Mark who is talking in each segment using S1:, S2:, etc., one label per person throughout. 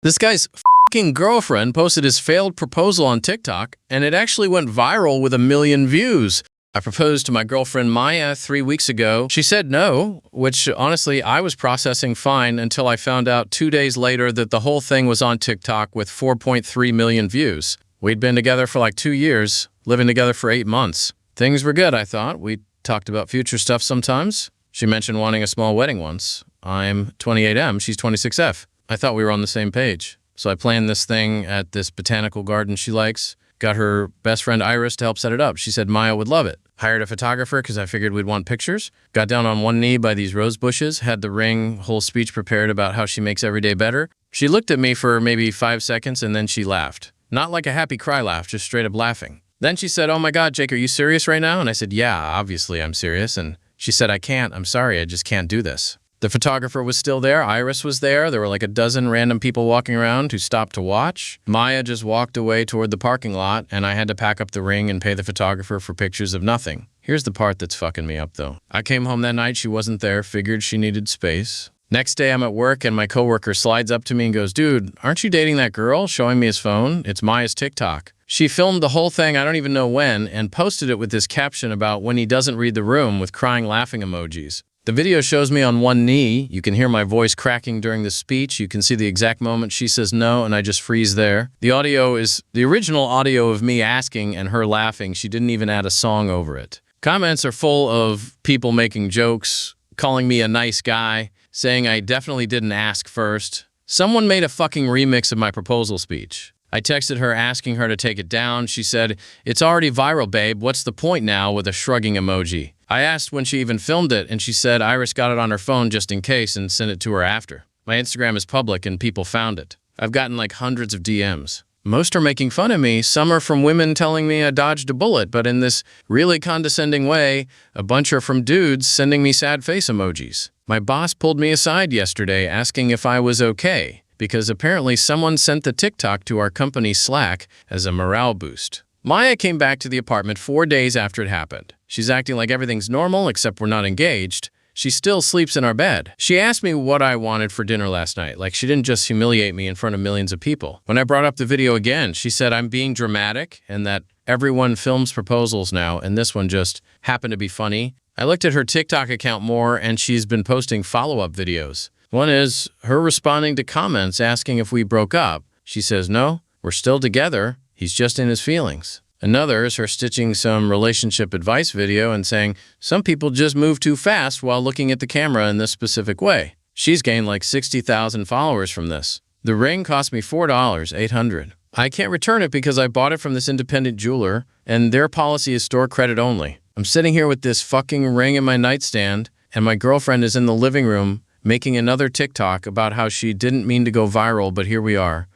S1: This guy's fucking girlfriend posted his failed proposal on TikTok, and it actually went viral with 1 million views. I proposed to my girlfriend Maya 3 weeks ago. She said no, which honestly I was processing fine until I found out 2 days later that the whole thing was on TikTok with 4.3 million views. We'd been together for like 2 years, living together for 8 months. Things were good, I thought. We talked about future stuff sometimes. She mentioned wanting a small wedding once. I'm 28M, she's 26F. I thought we were on the same page. So I planned this thing at this botanical garden she likes. Got her best friend Iris to help set it up. She said Maya would love it. Hired a photographer because I figured we'd want pictures. Got down on one knee by these rose bushes. Had the ring, whole speech prepared about how she makes every day better. She looked at me for maybe 5 seconds and then she laughed. Not like a happy cry laugh, just straight up laughing. Then she said, "Oh my God, Jake, are you serious right now?" And I said, "Yeah, obviously I'm serious." And she said, I'm sorry, I just can't do this." The photographer was still there. Iris was there. There were like a dozen random people walking around who stopped to watch. Maya just walked away toward the parking lot, and I had to pack up the ring and pay the photographer for pictures of nothing. Here's the part that's fucking me up, though. I came home that night. She wasn't there. Figured she needed space. Next day, I'm at work, and my coworker slides up to me and goes, "Dude, aren't you dating that girl?" Showing me his phone. It's Maya's TikTok. She filmed the whole thing, I don't even know when, and posted it with this caption about when he doesn't read the room with crying laughing emojis. The video shows me on one knee. You can hear my voice cracking during the speech. You can see the exact moment she says no, and I just freeze there. The audio is the original audio of me asking and her laughing. She didn't even add a song over it. Comments are full of people making jokes, calling me a nice guy, saying I definitely didn't ask first. Someone made a fucking remix of my proposal speech. I texted her asking her to take it down. She said, "It's already viral, babe. What's the point now?" with a shrugging emoji. I asked when she even filmed it, and she said Iris got it on her phone just in case and sent it to her after. My Instagram is public and people found it. I've gotten like hundreds of DMs. Most are making fun of me. Some are from women telling me I dodged a bullet, but in this really condescending way. A bunch are from dudes sending me sad face emojis. My boss pulled me aside yesterday asking if I was okay, because apparently someone sent the TikTok to our company Slack as a morale boost. Maya came back to the apartment 4 days after it happened. She's acting like everything's normal except we're not engaged. She still sleeps in our bed. She asked me what I wanted for dinner last night, like she didn't just humiliate me in front of millions of people. When I brought up the video again, she said I'm being dramatic and that everyone films proposals now and this one just happened to be funny. I looked at her TikTok account more and she's been posting follow-up videos. One is her responding to comments asking if we broke up. She says, "No, we're still together. He's just in his feelings." Another is her stitching some relationship advice video and saying, "Some people just move too fast while looking at the camera in this specific way." She's gained like 60,000 followers from this. The ring cost me $4, $800. I can't return it because I bought it from this independent jeweler, and their policy is store credit only. I'm sitting here with this fucking ring in my nightstand, and my girlfriend is in the living room making another TikTok about how she didn't mean to go viral, but here we are.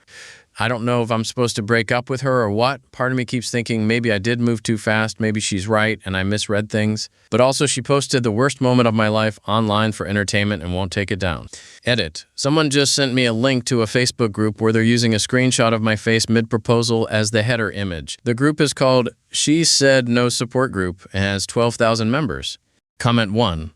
S1: I don't know if I'm supposed to break up with her or what. Part of me keeps thinking maybe I did move too fast, maybe she's right and I misread things. But also she posted the worst moment of my life online for entertainment and won't take it down. Edit. Someone just sent me a link to a Facebook group where they're using a screenshot of my face mid-proposal as the header image. The group is called She Said No Support Group and has 12,000 members. Comment 1.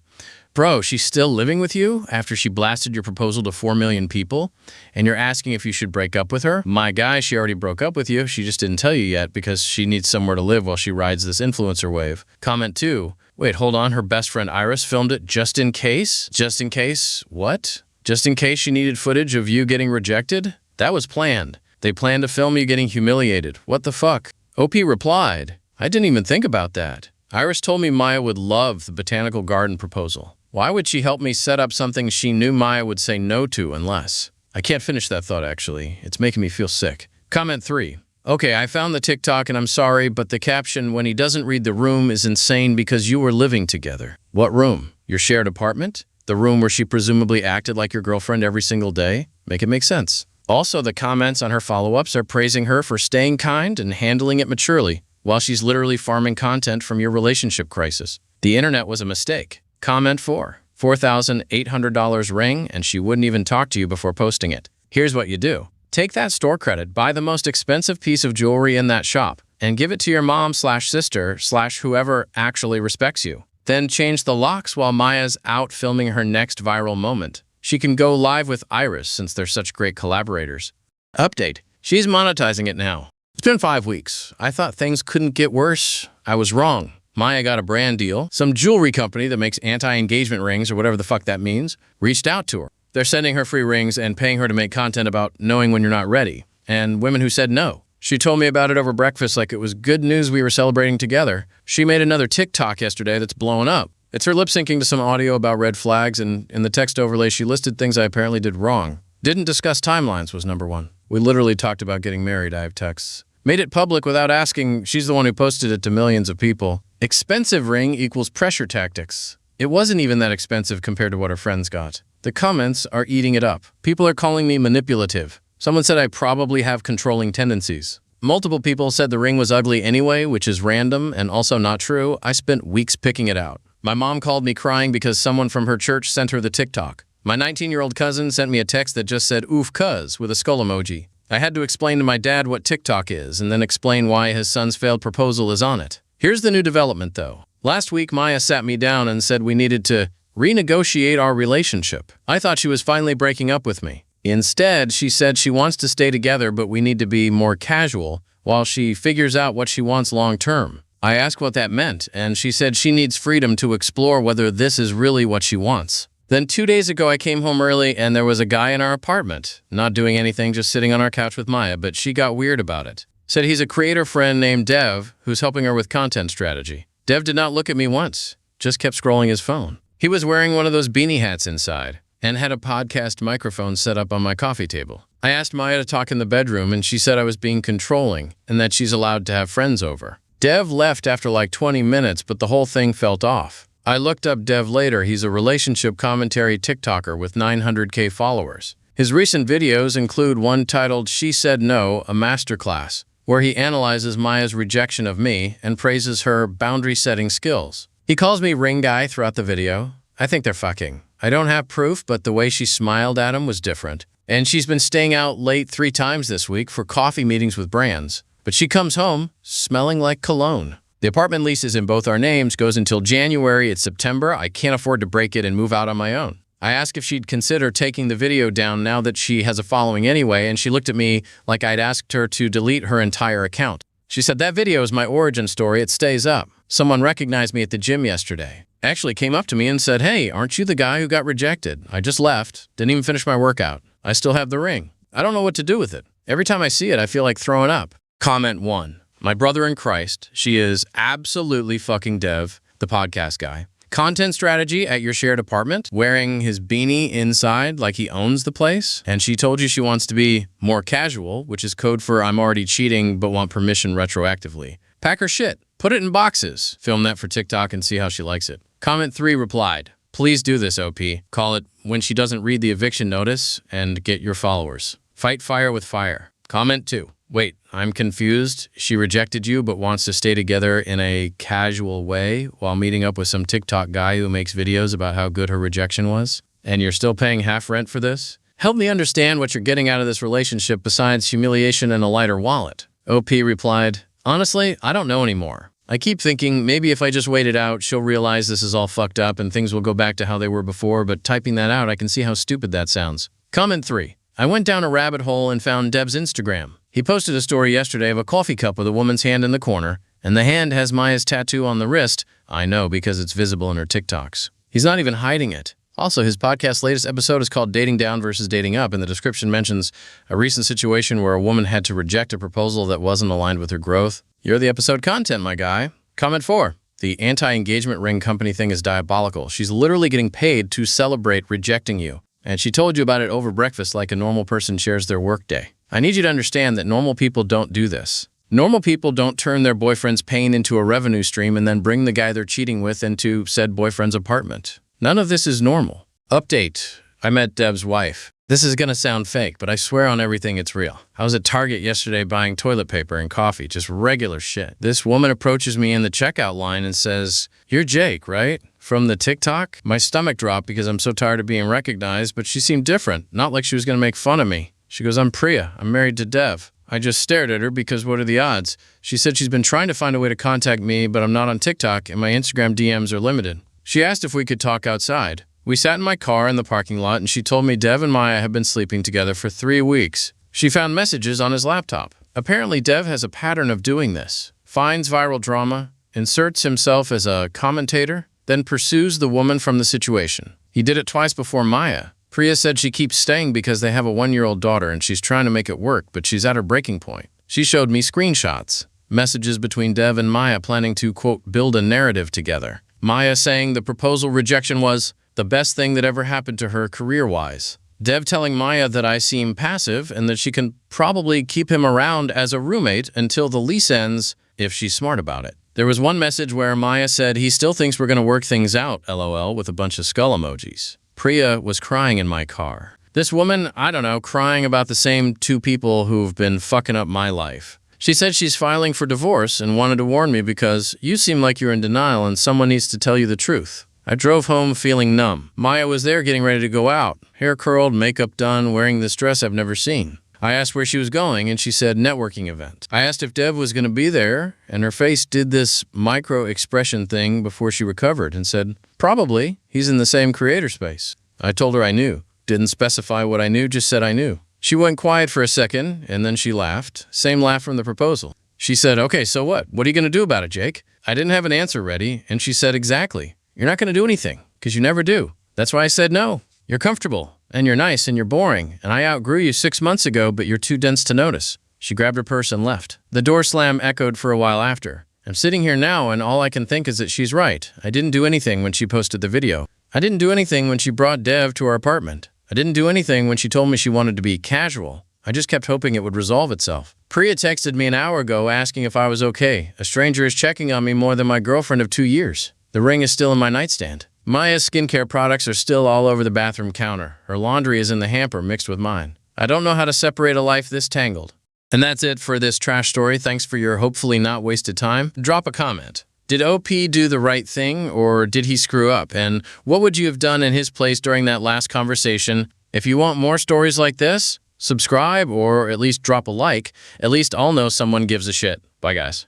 S1: Bro, she's still living with you after she blasted your proposal to 4 million people, and you're asking if you should break up with her? My guy, she already broke up with you. She just didn't tell you yet because she needs somewhere to live while she rides this influencer wave. Comment 2. Wait, hold on. Her best friend Iris filmed it just in case? Just in case? What? Just in case she needed footage of you getting rejected? That was planned. They planned to film you getting humiliated. What the fuck? OP replied, "I didn't even think about that. Iris told me Maya would love the botanical garden proposal. Why would she help me set up something she knew Maya would say no to unless?" I can't finish that thought, actually. It's making me feel sick. Comment 3. Okay, I found the TikTok and I'm sorry, but the caption, "When he doesn't read the room," is insane because you were living together. What room? Your shared apartment? The room where she presumably acted like your girlfriend every single day? Make it make sense. Also, the comments on her follow-ups are praising her for staying kind and handling it maturely, while she's literally farming content from your relationship crisis. The internet was a mistake. Comment 4. $4,800 ring, and she wouldn't even talk to you before posting it. Here's what you do. Take that store credit, buy the most expensive piece of jewelry in that shop, and give it to your mom/sister/whoever actually respects you. Then change the locks while Maya's out filming her next viral moment. She can go live with Iris since they're such great collaborators. Update. She's monetizing it now. It's been 5 weeks. I thought things couldn't get worse. I was wrong. Maya got a brand deal. Some jewelry company that makes anti-engagement rings or whatever the fuck that means reached out to her. They're sending her free rings and paying her to make content about knowing when you're not ready. And women who said no. She told me about it over breakfast like it was good news we were celebrating together. She made another TikTok yesterday that's blowing up. It's her lip syncing to some audio about red flags, and in the text overlay she listed things I apparently did wrong. Didn't discuss timelines was number 1. We literally talked about getting married, I have texts. Made it public without asking. She's the one who posted it to millions of people. Expensive ring equals pressure tactics. It wasn't even that expensive compared to what her friends got. The comments are eating it up. People are calling me manipulative. Someone said I probably have controlling tendencies. Multiple people said the ring was ugly anyway, which is random and also not true. I spent weeks picking it out. My mom called me crying because someone from her church sent her the TikTok. My 19-year-old cousin sent me a text that just said oof cuz with a skull emoji. I had to explain to my dad what TikTok is and then explain why his son's failed proposal is on it. Here's the new development though. Last week Maya sat me down and said we needed to renegotiate our relationship. I thought she was finally breaking up with me. Instead, she said she wants to stay together but we need to be more casual while she figures out what she wants long term. I asked what that meant and she said she needs freedom to explore whether this is really what she wants. Then 2 days ago I came home early and there was a guy in our apartment, not doing anything, just sitting on our couch with Maya, but she got weird about it. Said he's a creator friend named Dev who's helping her with content strategy. Dev did not look at me once, just kept scrolling his phone. He was wearing one of those beanie hats inside and had a podcast microphone set up on my coffee table. I asked Maya to talk in the bedroom and she said I was being controlling and that she's allowed to have friends over. Dev left after like 20 minutes, but the whole thing felt off. I looked up Dev later. He's a relationship commentary TikToker with 900K followers. His recent videos include one titled She Said No, a masterclass, where he analyzes Maya's rejection of me and praises her boundary-setting skills. He calls me ring guy throughout the video. I think they're fucking. I don't have proof, but the way she smiled at him was different. And she's been staying out late 3 times this week for coffee meetings with brands. But she comes home smelling like cologne. The apartment lease is in both our names, goes until January. It's September. I can't afford to break it and move out on my own. I asked if she'd consider taking the video down now that she has a following anyway, and she looked at me like I'd asked her to delete her entire account. She said, that video is my origin story. It stays up. Someone recognized me at the gym yesterday. Actually came up to me and said, hey, aren't you the guy who got rejected? I just left. Didn't even finish my workout. I still have the ring. I don't know what to do with it. Every time I see it, I feel like throwing up. Comment 1. My brother in Christ. She is absolutely fucking Dev, the podcast guy. Content strategy at your shared apartment, wearing his beanie inside like he owns the place. And she told you she wants to be more casual, which is code for I'm already cheating but want permission retroactively. Pack her shit. Put it in boxes. Film that for TikTok and see how she likes it. Comment 3 replied, please do this, OP. Call it when she doesn't read the eviction notice and get your followers. Fight fire with fire. Comment 2. Wait, I'm confused. She rejected you but wants to stay together in a casual way while meeting up with some TikTok guy who makes videos about how good her rejection was? And you're still paying half rent for this? Help me understand what you're getting out of this relationship besides humiliation and a lighter wallet. OP replied, honestly, I don't know anymore. I keep thinking maybe if I just wait it out, she'll realize this is all fucked up and things will go back to how they were before, but typing that out, I can see how stupid that sounds. Comment 3. I went down a rabbit hole and found Dev's Instagram. He posted a story yesterday of a coffee cup with a woman's hand in the corner, and the hand has Maya's tattoo on the wrist. I know because it's visible in her TikToks. He's not even hiding it. Also, his podcast's latest episode is called Dating Down versus Dating Up, and the description mentions a recent situation where a woman had to reject a proposal that wasn't aligned with her growth. You're the episode content, my guy. Comment 4. The anti-engagement ring company thing is diabolical. She's literally getting paid to celebrate rejecting you. And she told you about it over breakfast like a normal person shares their workday. I need you to understand that normal people don't do this. Normal people don't turn their boyfriend's pain into a revenue stream and then bring the guy they're cheating with into said boyfriend's apartment. None of this is normal. Update. I met Dev's wife. This is gonna sound fake, but I swear on everything it's real. I was at Target yesterday buying toilet paper and coffee, just regular shit. This woman approaches me in the checkout line and says, "You're Jake, right? From the TikTok?" My stomach dropped because I'm so tired of being recognized, but she seemed different, not like she was gonna make fun of me. She goes, "I'm Priya. I'm married to Dev." I just stared at her because what are the odds? She said she's been trying to find a way to contact me, but I'm not on TikTok and my Instagram DMs are limited. She asked if we could talk outside. We sat in my car in the parking lot and she told me Dev and Maya have been sleeping together for 3 weeks. She found messages on his laptop. Apparently, Dev has a pattern of doing this. Finds viral drama, inserts himself as a commentator, then pursues the woman from the situation. He did it twice before Maya. Priya said she keeps staying because they have a 1-year-old daughter and she's trying to make it work, but she's at her breaking point. She showed me screenshots, messages between Dev and Maya planning to, quote, build a narrative together. Maya saying the proposal rejection was the best thing that ever happened to her career-wise. Dev telling Maya that I seem passive and that she can probably keep him around as a roommate until the lease ends if she's smart about it. There was one message where Maya said he still thinks we're going to work things out, LOL, with a bunch of skull emojis. Priya was crying in my car. This woman, I don't know, crying about the same two people who've been fucking up my life. She said she's filing for divorce and wanted to warn me because you seem like you're in denial and someone needs to tell you the truth. I drove home feeling numb. Maya was there getting ready to go out. Hair curled, makeup done, wearing this dress I've never seen. I asked where she was going, and she said networking event. I asked if Dev was going to be there, and her face did this micro-expression thing before she recovered and said, probably. He's in the same creator space. I told her I knew. Didn't specify what I knew, just said I knew. She went quiet for a second, and then she laughed. Same laugh from the proposal. She said, okay, so what? What are you going to do about it, Jake? I didn't have an answer ready, and she said, exactly. You're not going to do anything, because you never do. That's why I said no. You're comfortable. And you're nice and you're boring, and I outgrew you 6 months ago, but you're too dense to notice. She grabbed her purse and left. The door slam echoed for a while after. I'm sitting here now, and all I can think is that she's right. I didn't do anything when she posted the video. I didn't do anything when she brought Dev to our apartment. I didn't do anything when she told me she wanted to be casual. I just kept hoping it would resolve itself. Priya texted me an hour ago asking if I was okay. A stranger is checking on me more than my girlfriend of 2 years. The ring is still in my nightstand. Maya's skincare products are still all over the bathroom counter. Her laundry is in the hamper mixed with mine. I don't know how to separate a life this tangled. And that's it for this trash story. Thanks for your hopefully not wasted time. Drop a comment. Did OP do the right thing or did he screw up? And what would you have done in his place during that last conversation? If you want more stories like this, subscribe or at least drop a like. At least I'll know someone gives a shit. Bye, guys.